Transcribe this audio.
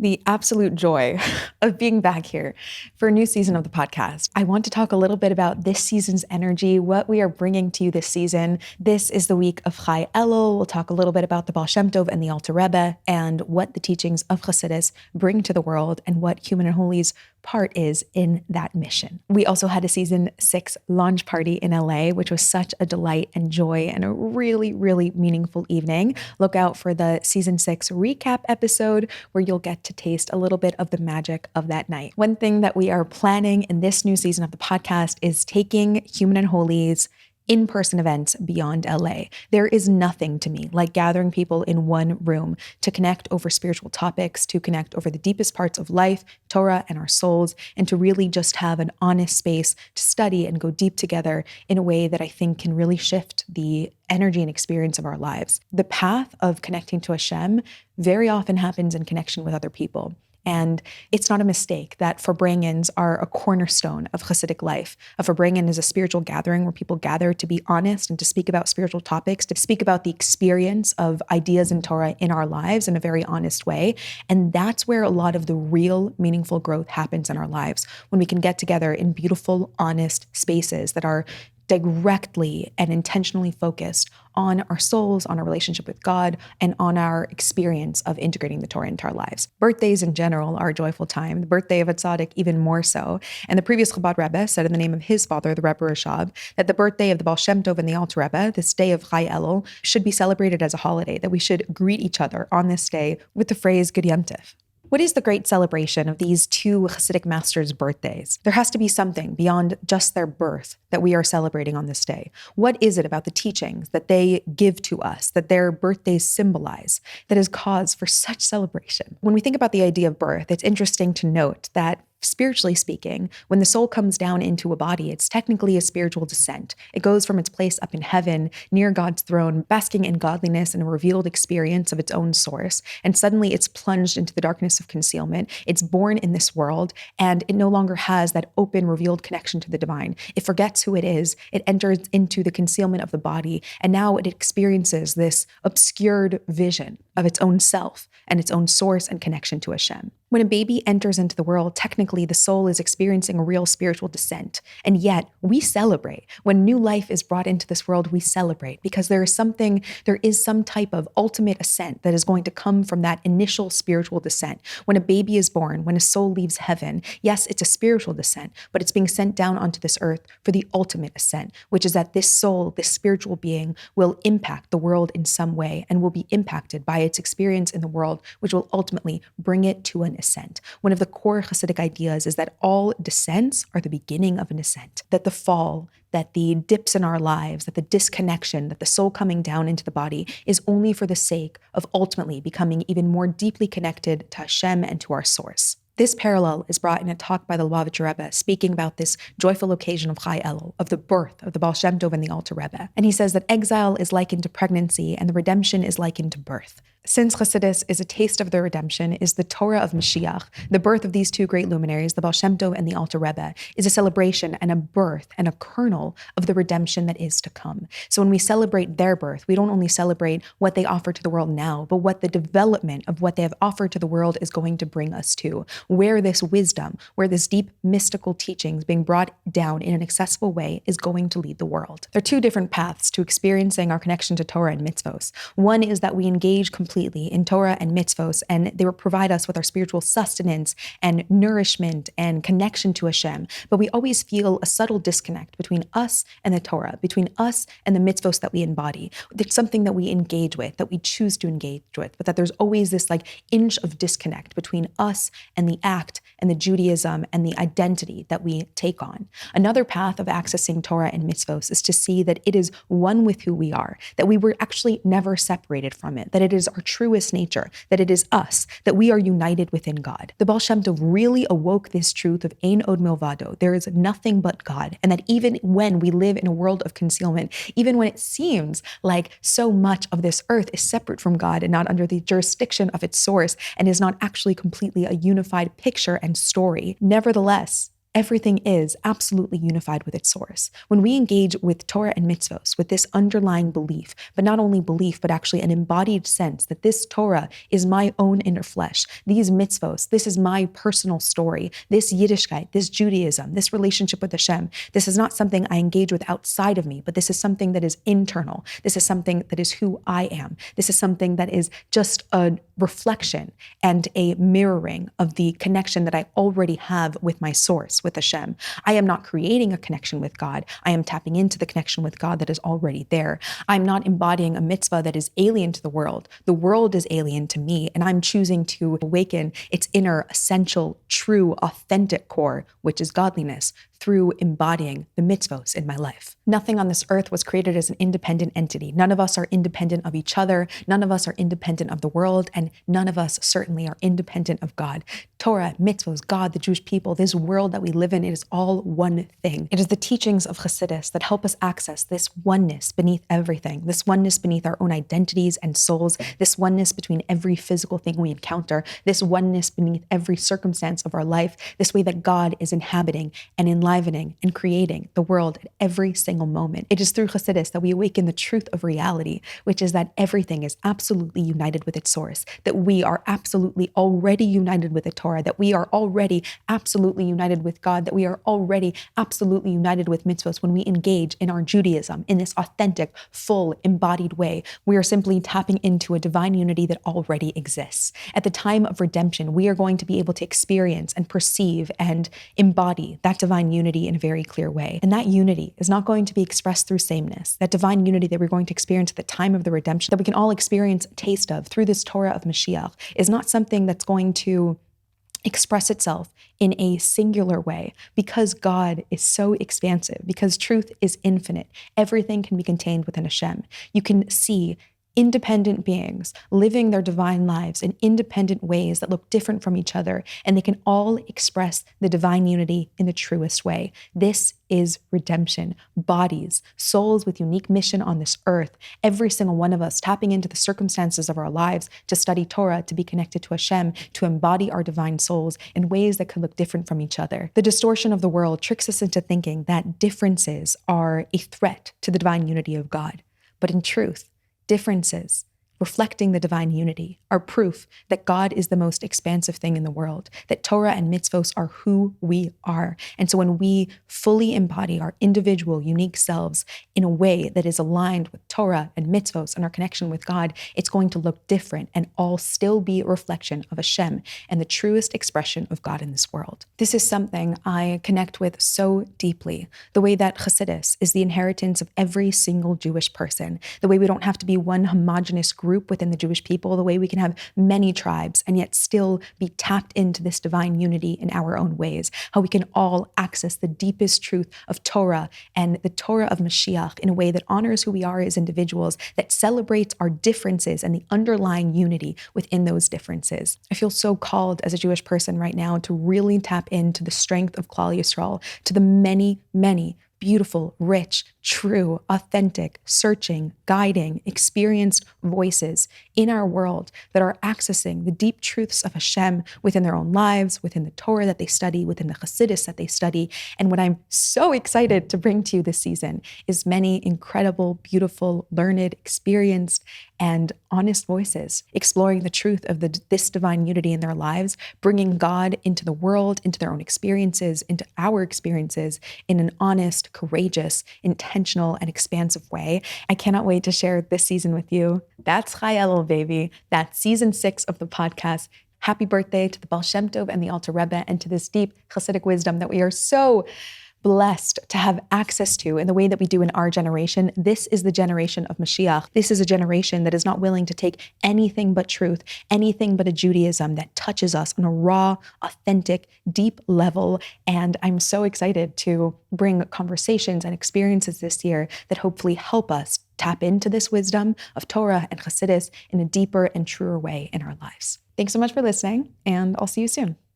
The absolute joy of being back here for a new season of the podcast. I want to talk a little bit about this season's energy, what we are bringing to you this season. This is the week of Chai Elul. We'll talk a little bit about the Baal Shemtov and the Lubavitcher Rebbe and what the teachings of Chassidus bring to the world and what Human and Holy's part is in that mission. We also had a season 6 launch party in LA, which was such a delight and joy and a really, really meaningful evening. Look out for the season 6 recap episode where you'll get to taste a little bit of the magic of that night. One thing that we are planning in this new season of the podcast is taking Human and Holy's in-person events beyond LA. There is nothing to me like gathering people in one room to connect over spiritual topics, to connect over the deepest parts of life, Torah, and our souls, and to really just have an honest space to study and go deep together in a way that I think can really shift the energy and experience of our lives. The path of connecting to Shem very often happens in connection with other people. And it's not a mistake that Farbrengens are a cornerstone of Hasidic life. A Farbrengen is a spiritual gathering where people gather to be honest and to speak about spiritual topics, to speak about the experience of ideas in Torah in our lives in a very honest way. And that's where a lot of the real meaningful growth happens in our lives, when we can get together in beautiful, honest spaces that are directly and intentionally focused on our souls, on our relationship with God, and on our experience of integrating the Torah into our lives. Birthdays in general are a joyful time. The birthday of a tzadik even more so. And the previous Chabad Rebbe said in the name of his father, the Rebbe Rashab, that the birthday of the Baal Shemtov and the Lubavitcher Rebbe, this day of Chai Elul, should be celebrated as a holiday, that we should greet each other on this day with the phrase Good Yom Tov. What is the great celebration of these two Hasidic masters' birthdays? There has to be something beyond just their birth that we are celebrating on this day. What is it about the teachings that they give to us, that their birthdays symbolize, that is cause for such celebration? When we think about the idea of birth, it's interesting to note that spiritually speaking, when the soul comes down into a body, it's technically a spiritual descent. It goes from its place up in heaven, near God's throne, basking in godliness and a revealed experience of its own source, and suddenly it's plunged into the darkness of concealment. It's born in this world, and it no longer has that open, revealed connection to the divine. It forgets who it is. It enters into the concealment of the body, and now it experiences this obscured vision of its own self and its own source and connection to Shem. When a baby enters into the world, technically the soul is experiencing a real spiritual descent. And yet we celebrate. When new life is brought into this world, we celebrate because there is some type of ultimate ascent that is going to come from that initial spiritual descent. When a baby is born, when a soul leaves heaven, yes, it's a spiritual descent, but it's being sent down onto this earth for the ultimate ascent, which is that this soul, this spiritual being, will impact the world in some way and will be impacted by its experience in the world, which will ultimately bring it to an ascent. One of the core Hasidic ideas is that all descents are the beginning of an ascent, that the fall, that the dips in our lives, that the disconnection, that the soul coming down into the body is only for the sake of ultimately becoming even more deeply connected to Shem and to our source. This parallel is brought in a talk by the Lubavitcher Rebbe speaking about this joyful occasion of Chai Elul, of the birth of the Baal Shemtov and the Lubavitcher Rebbe. And he says that exile is likened to pregnancy and the redemption is likened to birth. Since Chassidus is a taste of their redemption, is the Torah of Mashiach, the birth of these two great luminaries, the Baal Shemtov and the Lubavitcher Rebbe, is a celebration and a birth and a kernel of the redemption that is to come. So when we celebrate their birth, we don't only celebrate what they offer to the world now, but what the development of what they have offered to the world is going to bring us to, where this wisdom, where this deep mystical teachings being brought down in an accessible way is going to lead the world. There are two different paths to experiencing our connection to Torah and mitzvos. One is that we engage completely in Torah and mitzvos, and they will provide us with our spiritual sustenance and nourishment and connection to Shem. But we always feel a subtle disconnect between us and the Torah, between us and the mitzvos that we embody. It's something that we engage with, that we choose to engage with, but that there's always this inch of disconnect between us and the act and the Judaism and the identity that we take on. Another path of accessing Torah and mitzvos is to see that it is one with who we are, that we were actually never separated from it, that it is our truest nature, that it is us, that we are united within God. The Baal Shem Tov really awoke this truth of Ein Od Milvado, there is nothing but God, and that even when we live in a world of concealment, even when it seems like so much of this earth is separate from God and not under the jurisdiction of its source and is not actually completely a unified picture and story, nevertheless, Everything is absolutely unified with its source. When we engage with Torah and mitzvos, with this underlying belief, but not only belief, but actually an embodied sense that this Torah is my own inner flesh, these mitzvos, this is my personal story, this Yiddishkeit, this Judaism, this relationship with Shem, this is not something I engage with outside of me, but this is something that is internal. This is something that is who I am. This is something that is just a reflection and a mirroring of the connection that I already have with my source, with Shem. I am not creating a connection with God. I am tapping into the connection with God that is already there. I'm not embodying a mitzvah that is alien to the world. The world is alien to me, and I'm choosing to awaken its inner, essential, true, authentic core, which is godliness, through embodying the mitzvos in my life. Nothing on this earth was created as an independent entity. None of us are independent of each other. None of us are independent of the world, and none of us certainly are independent of God. Torah, mitzvos, God, the Jewish people, this world that we live in, it is all one thing. It is the teachings of Chassidus that help us access this oneness beneath everything, this oneness beneath our own identities and souls, this oneness between every physical thing we encounter, this oneness beneath every circumstance of our life, this way that God is inhabiting and enlivening and creating the world at every single moment. It is through Chassidus that we awaken the truth of reality, which is that everything is absolutely united with its source, that we are absolutely already united with the Torah, that we are already absolutely united with God, that we are already absolutely united with mitzvos when we engage in our Judaism in this authentic, full, embodied way. We are simply tapping into a divine unity that already exists. At the time of redemption, we are going to be able to experience and perceive and embody that divine unity in a very clear way. And that unity is not going to be expressed through sameness. That divine unity that we're going to experience at the time of the redemption, that we can all experience a taste of through this Torah of Mashiach, is not something that's going to express itself in a singular way, because God is so expansive, because truth is infinite. Everything can be contained within Shem. You can see independent beings living their divine lives in independent ways that look different from each other, and they can all express the divine unity in the truest way. This is redemption. Bodies, souls with unique mission on this earth, every single one of us tapping into the circumstances of our lives to study Torah, to be connected to Shem, to embody our divine souls in ways that could look different from each other. The distortion of the world tricks us into thinking that differences are a threat to the divine unity of God. But in truth, differences reflecting the divine unity are proof that God is the most expansive thing in the world, that Torah and mitzvos are who we are. And so when we fully embody our individual, unique selves in a way that is aligned with Torah and mitzvos and our connection with God, it's going to look different and all still be a reflection of Shem and the truest expression of God in this world. This is something I connect with so deeply, the way that Chassidus is the inheritance of every single Jewish person, the way we don't have to be one homogenous group within the Jewish people, the way we can have many tribes and yet still be tapped into this divine unity in our own ways, how we can all access the deepest truth of Torah and the Torah of Mashiach in a way that honors who we are as individuals, that celebrates our differences and the underlying unity within those differences. I feel so called as a Jewish person right now to really tap into the strength of Klal Yisrael, to the many, many beautiful, rich, true, authentic, searching, guiding, experienced voices in our world that are accessing the deep truths of Shem within their own lives, within the Torah that they study, within the Chassidus that they study. And what I'm so excited to bring to you this season is many incredible, beautiful, learned, experienced, and honest voices exploring the truth of this divine unity in their lives, bringing God into the world, into their own experiences, into our experiences in an honest, courageous, intentional, and expansive way. I cannot wait to share this season with you. That's Chai Elul, baby. That's season 6 of the podcast. Happy birthday to the Baal Shemtov and the Alter Rebbe, and to this deep Hasidic wisdom that we are so blessed to have access to in the way that we do in our generation. This is the generation of Mashiach. This is a generation that is not willing to take anything but truth, anything but a Judaism that touches us on a raw, authentic, deep level. And I'm so excited to bring conversations and experiences this year that hopefully help us tap into this wisdom of Torah and Chassidus in a deeper and truer way in our lives. Thanks so much for listening, and I'll see you soon.